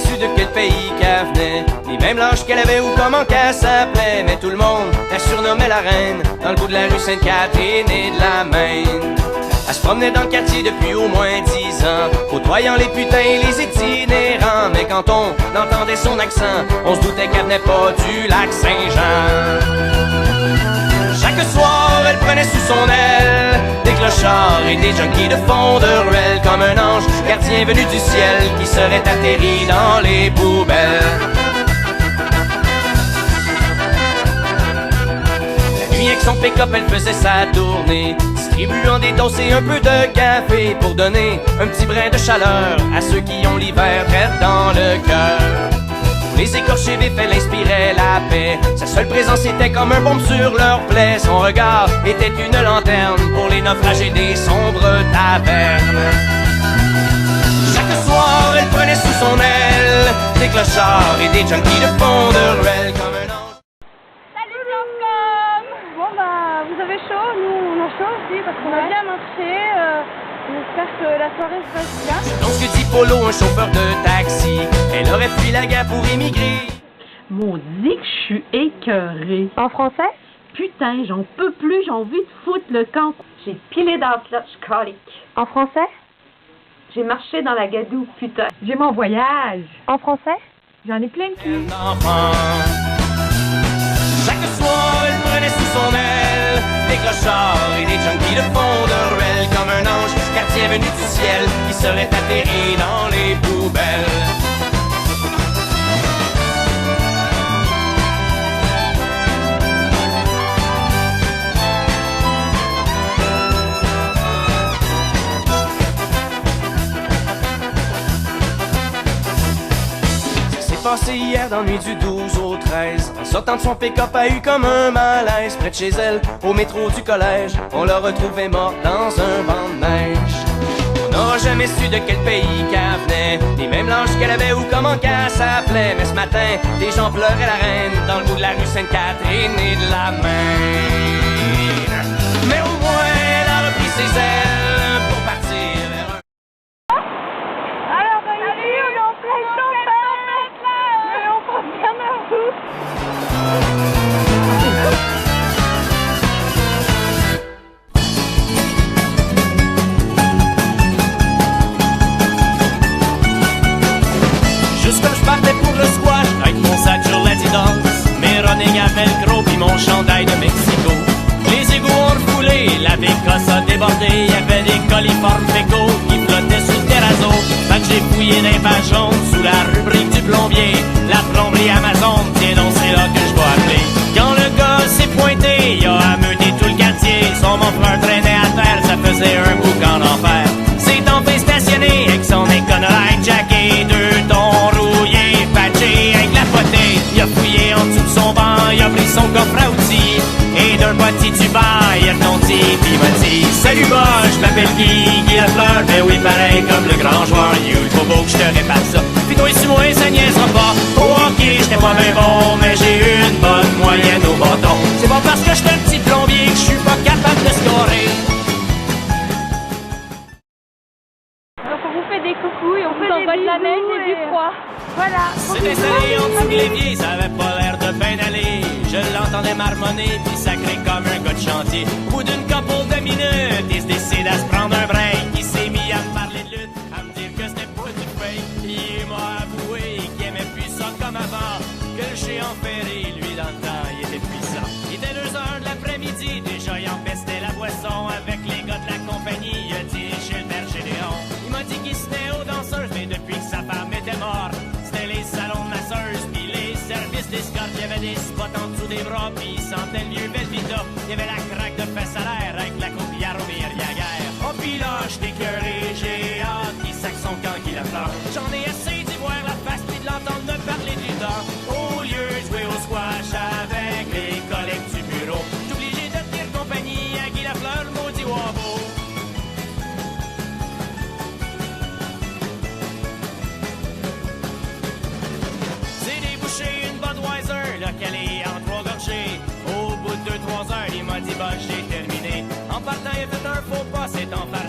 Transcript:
su de quel pays qu'elle venait, ni même l'âge qu'elle avait ou comment qu'elle s'appelait. Mais tout le monde la surnommait la reine, dans le bout de la rue Sainte-Catherine et de la Maine. Elle se promenait dans le quartier depuis au moins 10 ans, côtoyant les putains et les itinérants. Mais quand on entendait son accent, on se doutait qu'elle venait pas du lac Saint-Jean. Chaque soir, elle prenait sous son aile des clochards et des junkies de fond de ruelle, comme un ange gardien venu du ciel qui serait atterri dans les poubelles. La nuit avec son pick-up, elle faisait sa tournée, distribuant des doses et un peu de café pour donner un petit brin de chaleur à ceux qui ont l'hiver très dans le cœur. Les écorchés vifs, elle inspirait la paix. Sa seule présence était comme un baume sur leurs plaies. Son regard était une lanterne pour les naufragés des sombres tavernes. Chaque soir, elle prenait sous son aile des clochards et des junkies de fond de ruelle comme un ange. Salut Blanc-Comme! Bon bah, vous avez chaud, nous on a chaud aussi parce qu'on a bien marché. J'espère que la soirée se passe bien. Donc ce que dit Polo, un chauffeur de taxi, elle aurait fui la guerre pour émigrer. Maudit que je suis écœurée. En français? Putain, j'en peux plus, j'ai envie de foutre le camp. J'ai pilé dans la slot, je colique. En français? J'ai marché dans la gadoue, putain. J'ai mon voyage. En français? J'en ai plein le cul. Chaque soir, elle prenait sous son aile des clochards et des junkies de fond de ruelle, comme un ange gardien venu du ciel qui serait atterri dans les poubelles. Passé hier dans la nuit du 12 au 13. En sortant de son pick-up, a eu comme un malaise. Près de chez elle, au métro du collège, on l'a retrouvée morte dans un banc de neige. On n'aura jamais su de quel pays qu'elle venait, ni même l'âge qu'elle avait ou comment qu'elle s'appelait. Mais ce matin, des gens pleuraient la reine dans le bout de la rue Sainte-Catherine et de la Maine. Mais au moins, elle a repris ses ailes pour partir vers un... Alors ici on est en pleine tempête là. Mais on pense bien à vous. Juste comme je partais pour le squash, avec mon sac sur l'Adidas, mes running à velcro pis mon chandail de Mexico. Les égouts ont refoulé, la bécasse a débordé, y'avait des coliformes fécaux qui flottaient sous le terrazzo. Fait que j'ai fouillé des pages jaunes sous la rubrique du plombier, la plomberie Amazon, tiens donc c'est là que je dois appeler. Quand le gars s'est pointé, il a ameuté tout le quartier, son mon frère traînait à terre, ça faisait un boucan d'enfer. C'est enfin stationné avec son Econolite jacké, deux tons rouillés, patché avec la potée. Il a fouillé en dessous de son banc, il a pris son coffre à outils, et d'un boîtier du banc, il a retondi, pis il m'a dit salut moi, je m'appelle Guy Lafleur, ben oui pareil comme le grand joueur, you, trop beau que je te répare ça. Pis toi ici moi, ça niaisera pas, au hockey j'étais pas bien bon, mais j'ai eu une bonne moyenne au bâton. C'est pas parce que j'étais un petit plombier que je suis pas capable de scorer. Donc on vous fait des coucous et on vous envoie de la neige et du froid. Voilà. C'est installé en dessous de l'évier, ça avait pas l'air de bien aller. Je l'entendais marmonner, puis sacré comme un gars de chantier. Au bout d'une couple de minutes, il se décide à se prendre un break. Il s'est mis à me parler de lutte, à me dire que c'était pas du fake. Il m'a avoué qu'il aimait plus ça comme avant, que le géant ferré, lui dans le temps, il était puissant. Il était 2 heures de l'après-midi, déjà il empestait la boisson avec les gars de la compagnie. Il a dit Gilbert Gédéon. Il m'a dit qu'il se tenait aux danseuses, mais depuis que sa femme était morte, c'était les salons de masseuses, puis les services d'escorte. Il y avait des spots en dessous des bras, puis il sentait le vieux Velvita. Il y avait la craque de fesses à l'air avec la coupe Jaromir Jagr. Oh pis là, j'étais écœuré, j'ai hâte qu'il sac son camp qui la pleure. J'en ai assez d'y voir la face puis de l'entendre me parler du temps. Au lieu de jouer au squash avec les collègues du bureau, j'suis obligé de tenir compagnie à Guy Lafleur, maudit wabo. C'est débouché une Budweiser, là qu'elle est en 3 gorgées. Au bout de 2-3 heures, il m'a dit bah j'ai terminé. En partant, il a fait un faux pas, c'est en face.